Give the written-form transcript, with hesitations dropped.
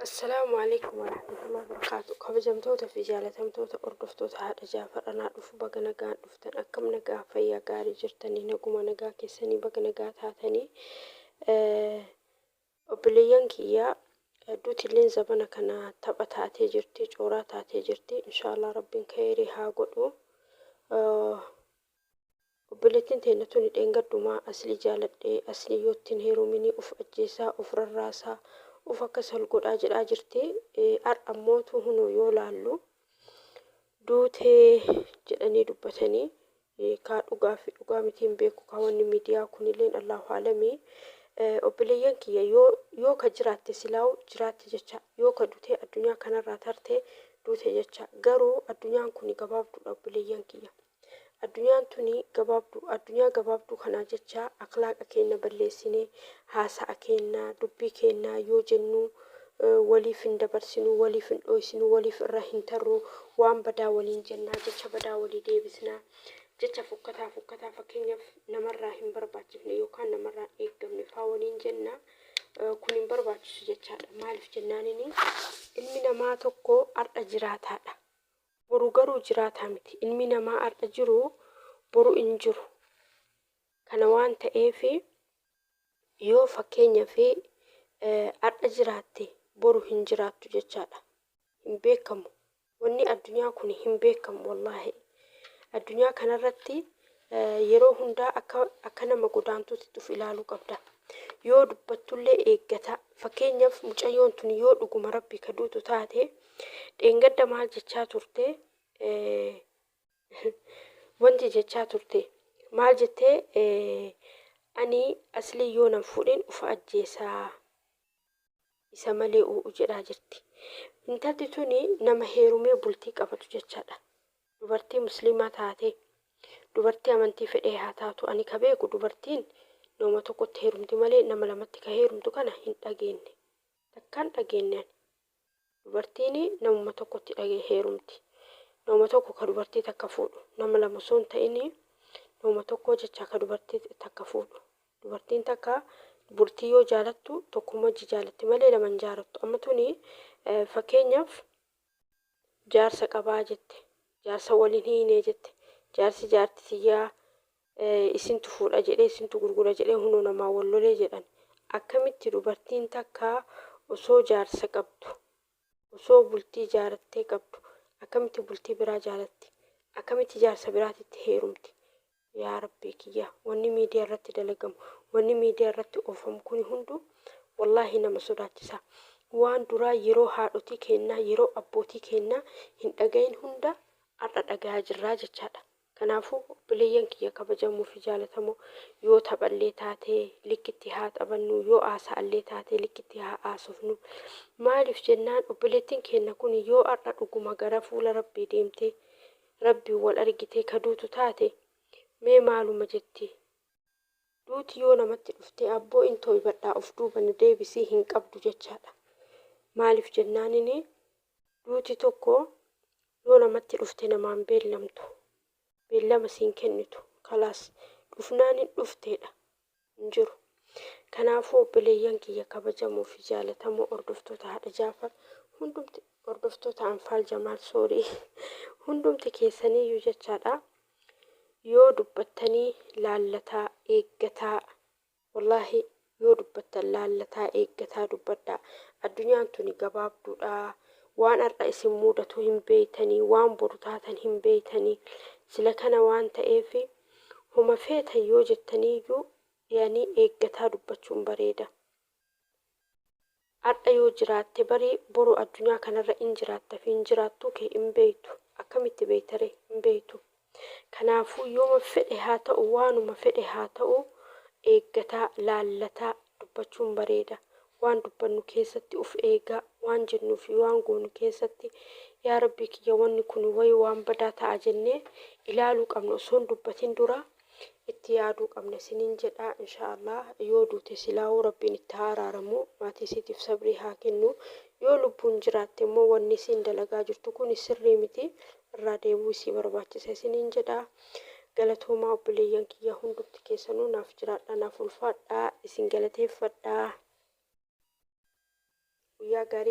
السلام عليكم ورحمة الله وبركاته. كبجمتوتا في جالتمتوتا أردفتوتا هذا جافر أنا أدف بغنا قان دفتن أكم نقا فيا قاري جرتني نقوم نقا كيسني بغنا قا تاتني وبليان كيا دوتي لين زبنا كنا تبا تاتي جرتي جورا تاتي جرتي إن شاء الله ربين كيري هاقودو وبلتين تينتوني دينغدو ما أصلي جالت أصلي يوتين هيرو مني أف أجيسا أف رراسا وفكسل قد أجرتي أموتو هنو يولالو دوتي جدني دبتني كاد أقامتين بيكو كواني ميديا كونيلين الله عالمي وبليان كيا يو كجرات سلاو جرات جتشا يو كدوتي الدنيا كان راترتي دوتي جتشا غرو الدنيا كوني قباب دو بليان كيا الدنيا توني قبابدو كنا جتشا أخلاق أكينا بلسيني هاسا أكينا دبي كينا يو جنو ولي فين دبرسينو ولي فين أويسينو ولي فين راهين ترو وان بدا ولين جنة جتشا بدا ولي ديبسنا جتشا فكتا فكينا نمر راهين برباتفني يوكان نمر راهين إيقامني فاولين جنة كونين برباتش جتشا مالف جنانيني إلمنا ما توقو أرأ جرات هذا boru garuu jiraataa miti ilmi namaa ar'a jiru boru hin jiru kana waan ta'eef yoo fakkeenya fi ar'a jiraatte boru hin jiraattu jechaadha hin beekamu wanni addunyaa kun hin beekamu wallahi addunyaa kanarratti yeroo hundaa akka nama godaantuutti uf ilaaluu qabda yoo dubbattullee eeggata fakkeenyaaf mucayyoon tun yoo dhuguma rabbi kaduutu taate dheengadda maal jechaa turte wanti jechaa turte maal jettee ani asli yoo nan fuudhin ufa ajjeesaa isa malee uu jedhaa jirti intalti tuni nama heerumee bultii qabatu jechaadha dubartii musliimaa taate dubartii amantii fedhee haa taatu ani ka beeku dubartiin nama tokkotti heerumti malee nama lamatti ka heerumtu kana hin dhageenye takkaan dhageenyaan dubartiin nama tokkotti dhagee heerumti nama tokko ka dubartii takka fuudhu nama lama sun ta'ini nama tokko jecha ka dubartii takka fuudhu dubartiin takka bultii yoo jaalattu tokkuma jaalatti malee lama jaalattu amma tuni fakkeenyaaf jaarsa qabaa jette jaarsa waliin hiinee jette jaarsi jaartiyyaa isintu fuudha jedhee isintu gurgura jedhee hunoo namaa wallolee jedhan akkamitti dubartiin takka osoo jaarsa qabdu osoo bultii jaarattee qabdu akkamitti bultii biraa jaalatti akkamitti jaarsa biraatitti heerumti yaa rabbi kiyya wanni miidiyaa irratti dalagamu wanni miidiyaa irratti oofamu kun hundu wallahi nama sodaachisa waan duraa yeroo haadhotii kennaa yeroo abbootii kennaa hin dhagayin hunda arra dhagaa jirraa jechaadha kanaafuu bileeyyan kiyya kabajamuu fi jaalatamoo yoo taphallee taatee likkitti haa taphannu yoo haasa'allee taatee likkitti haa haasofnu maaliif jennaan obboleettiin kenna kun yoo arra dhuguma gara fuula rabbii deemtee rabbii wal argitee kaduutu taate mee maaluma jetti duuti yoo namatti dhuftee abboo intoo ibadhaa of duuban deebisii hin qabdu jechaadha maaliif jennaanini duuti tokko yoo namatti dhufte namaan beellamtu beellama siin kennitu kalaas dhufnaanin dhufteedha hin jiru kanaafuu obboleeyyan kiyya kabajamuu fi jaalatamoo hordoftoota haadha Jaafar hundumti hordoftoota Anfaal Jamaal soorii hundumti keessaniyyuu jechaadha yoo dubbattanii laallataa eeggataa wallahi yoo dubbattan laallataa eeggataa dubbadhaa addunyaan tuni gabaabduudha waan arra isin mudatu hin beeytanii waan boru taatan hin beeytanii sila kana waan ta'eef huma feetan yoo jettaniyyuu yaani eeggataa dubbachuun bareeda arra yoo jiraatte barii boru addunyaa kanarra in jiraatta fi in jiraattu kee in beeytu akkamitti beeytare in beeytu kanaafuu yooma fedhe haa ta'u waanuma fedhe haa ta'u eeggataa laallataa dubbachuun bareeda waan dubbannu keessatti uf eegaa waan jennuu fi waan goonu keessatti yaa rabbi kiyya wanni kun wayi waan badaa ta'a jennee ilaaluu qabna osoon dubbatin dura itti yaaduu qabna siniin jedhaa inshaallah yoo duute silaa'uu rabbiin itti araaramu maatii siitiif sabrii haa kennu yoo lubbuun jiraatte immoo wanni siin dalagaa jirtu kun sirrii miti irraa deebuu isii barbaachisa siniin jedhaa galatoomaa obboleeyyan kiyya hundumti keessanuu naaf jiraadhaa naaf ulfaadhaa isin galateeffadhaa guyyaa gaarii